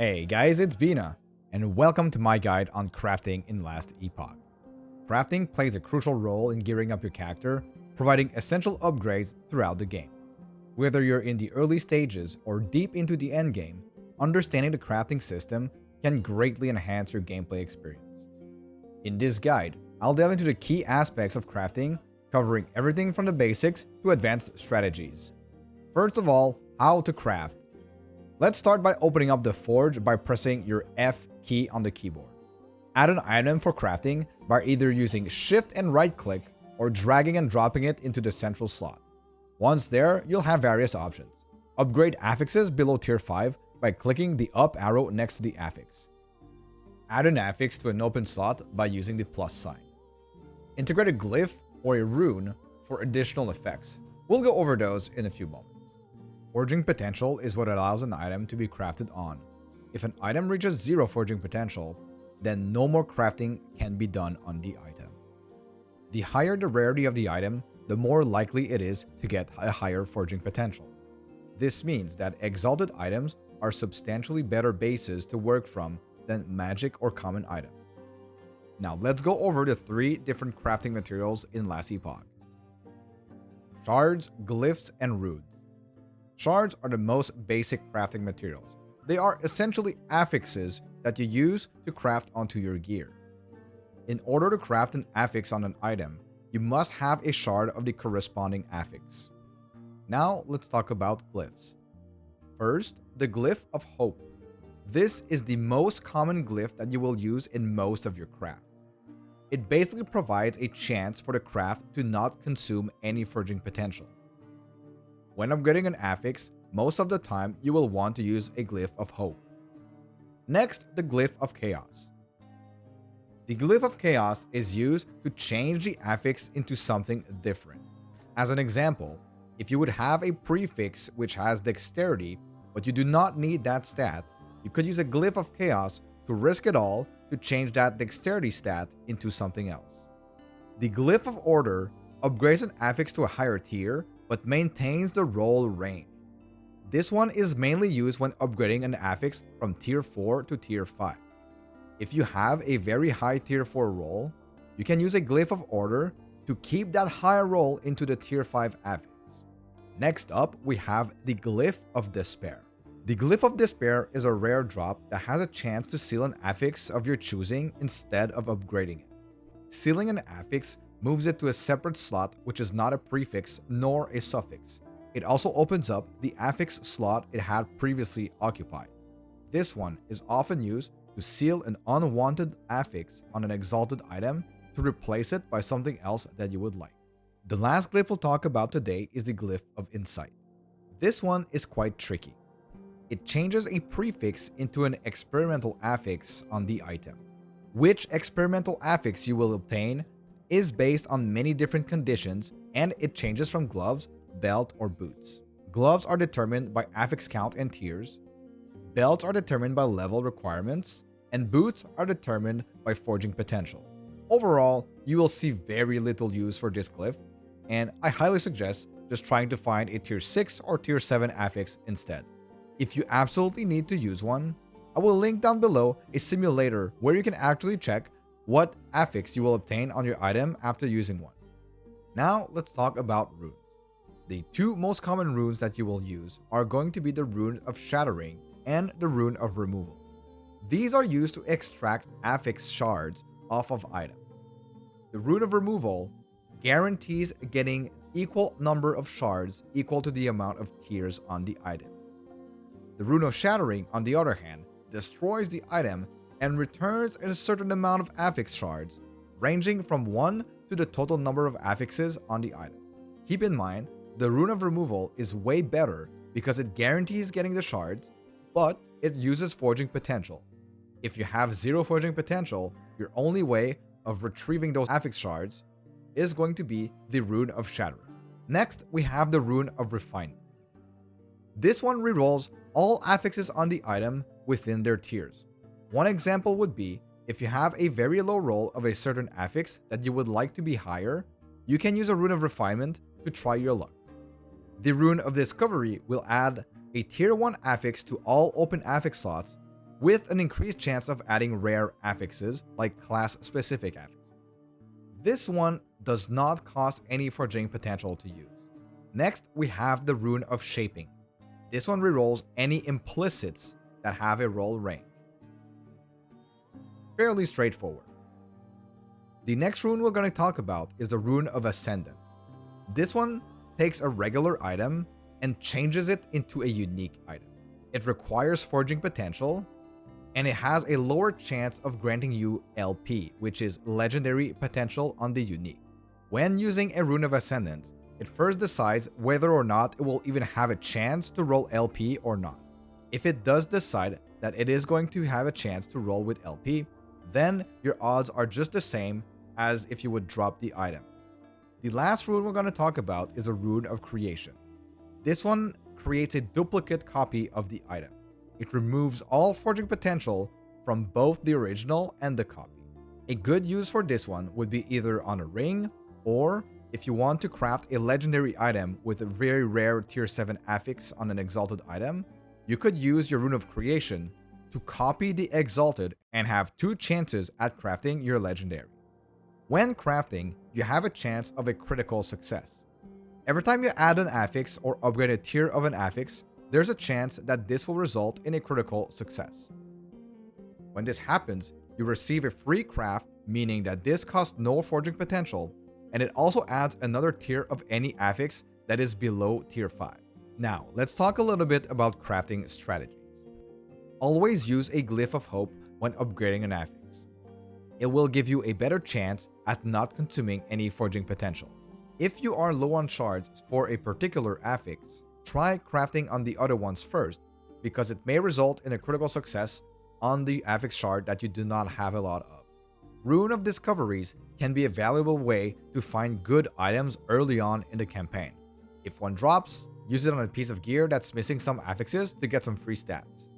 Hey guys, it's Bina, and welcome to my guide on crafting in Last Epoch. Crafting plays a crucial role in gearing up your character, providing essential upgrades throughout the game. Whether you're in the early stages or deep into the endgame, understanding the crafting system can greatly enhance your gameplay experience. In this guide, I'll delve into the key aspects of crafting, covering everything from the basics to advanced strategies. First of all, how to craft. Let's start by opening up the forge by pressing your F key on the keyboard. Add an item for crafting by either using shift and right click or dragging and dropping it into the central slot. Once there, you'll have various options. Upgrade affixes below tier 5 by clicking the up arrow next to the affix. Add an affix to an open slot by using the plus sign. Integrate a glyph or a rune for additional effects. We'll go over those in a few moments. Forging potential is what allows an item to be crafted on. If an item reaches 0 forging potential, then no more crafting can be done on the item. The higher the rarity of the item, the more likely it is to get a higher forging potential. This means that exalted items are substantially better bases to work from than magic or common items. Now let's go over the 3 different crafting materials in Last Epoch. Shards, glyphs, and runes. Shards are the most basic crafting materials. They are essentially affixes that you use to craft onto your gear. In order to craft an affix on an item, you must have a shard of the corresponding affix. Now let's talk about glyphs. First, the glyph of hope. This is the most common glyph that you will use in most of your crafts. It basically provides a chance for the craft to not consume any forging potential. When upgrading an affix, most of the time you will want to use a glyph of hope. Next, the glyph of chaos. The glyph of chaos is used to change the affix into something different. As an example, if you would have a prefix which has dexterity, but you do not need that stat, you could use a glyph of chaos to risk it all to change that dexterity stat into something else. The glyph of order upgrades an affix to a higher tier, but maintains the roll range. This one is mainly used when upgrading an affix from tier 4 to tier 5. If you have a very high tier 4 roll, you can use a glyph of order to keep that higher roll into the tier 5 affix. Next up, we have the glyph of despair. The glyph of despair is a rare drop that has a chance to seal an affix of your choosing instead of upgrading it. Sealing an affix moves it to a separate slot which is not a prefix nor a suffix. It also opens up the affix slot it had previously occupied. This one is often used to seal an unwanted affix on an exalted item to replace it by something else that you would like. The last glyph we'll talk about today is the glyph of insight. This one is quite tricky. It changes a prefix into an experimental affix on the item. Which experimental affix you will obtain is based on many different conditions, and it changes from gloves, belt, or boots. Gloves are determined by affix count and tiers, belts are determined by level requirements, and boots are determined by forging potential. Overall, you will see very little use for this glyph, and I highly suggest just trying to find a tier 6 or tier 7 affix instead. If you absolutely need to use one, I will link down below a simulator where you can actually check what affix you will obtain on your item after using one. Now let's talk about runes. The 2 most common runes that you will use are going to be the rune of shattering and the rune of removal. These are used to extract affix shards off of items. The rune of removal guarantees getting equal number of shards equal to the amount of tiers on the item. The rune of shattering, on the other hand, destroys the item and returns a certain amount of affix shards, ranging from 1 to the total number of affixes on the item. Keep in mind, the rune of removal is way better because it guarantees getting the shards, but it uses forging potential. If you have 0 forging potential, your only way of retrieving those affix shards is going to be the rune of shattering. Next, we have the rune of refinement. This one rerolls all affixes on the item within their tiers. One example would be, if you have a very low roll of a certain affix that you would like to be higher, you can use a rune of refinement to try your luck. The rune of discovery will add a tier 1 affix to all open affix slots, with an increased chance of adding rare affixes like class-specific affixes. This one does not cost any forging potential to use. Next, we have the Rune of Shaping. This one rerolls any implicits that have a roll range. Fairly straightforward. The next rune we're going to talk about is the Rune of Ascendance. This one takes a regular item and changes it into a unique item. It requires forging potential, and it has a lower chance of granting you LP, which is legendary potential on the unique. When using a Rune of Ascendance, it first decides whether or not it will even have a chance to roll LP or not. If it does decide that it is going to have a chance to roll with LP, then your odds are just the same as if you would drop the item. The last rune we're going to talk about is a Rune of Creation. This one creates a duplicate copy of the item. It removes all forging potential from both the original and the copy. A good use for this one would be either on a ring, or if you want to craft a legendary item with a very rare tier 7 affix on an exalted item, you could use your Rune of Creation to copy the exalted and have 2 chances at crafting your legendary. When crafting, you have a chance of a critical success. Every time you add an affix or upgrade a tier of an affix, there's a chance that this will result in a critical success. When this happens, you receive a free craft, meaning that this costs no forging potential, and it also adds another tier of any affix that is below tier 5. Now, let's talk a little bit about crafting strategies. Always use a Glyph of Hope when upgrading an affix. It will give you a better chance at not consuming any forging potential. If you are low on shards for a particular affix, try crafting on the other ones first, because it may result in a critical success on the affix shard that you do not have a lot of. Rune of Discoveries can be a valuable way to find good items early on in the campaign. If one drops, use it on a piece of gear that's missing some affixes to get some free stats.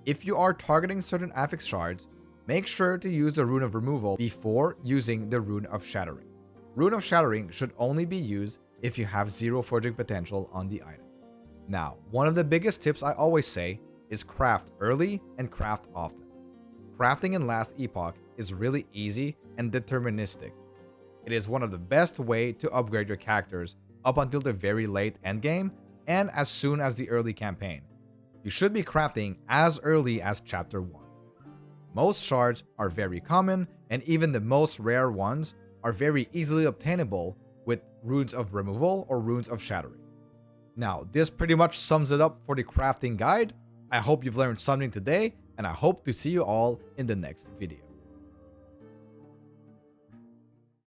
If you are targeting certain affix shards, make sure to use the Rune of Removal before using the Rune of Shattering. Rune of Shattering should only be used if you have 0 forging potential on the item. Now, one of the biggest tips I always say is craft early and craft often. Crafting in Last Epoch is really easy and deterministic. It is one of the best ways to upgrade your characters up until the very late endgame and as soon as the early campaign. You should be crafting as early as Chapter 1. Most shards are very common, and even the most rare ones are very easily obtainable with Runes of Removal or Runes of Shattering. Now, this pretty much sums it up for the crafting guide. I hope you've learned something today, and I hope to see you all in the next video.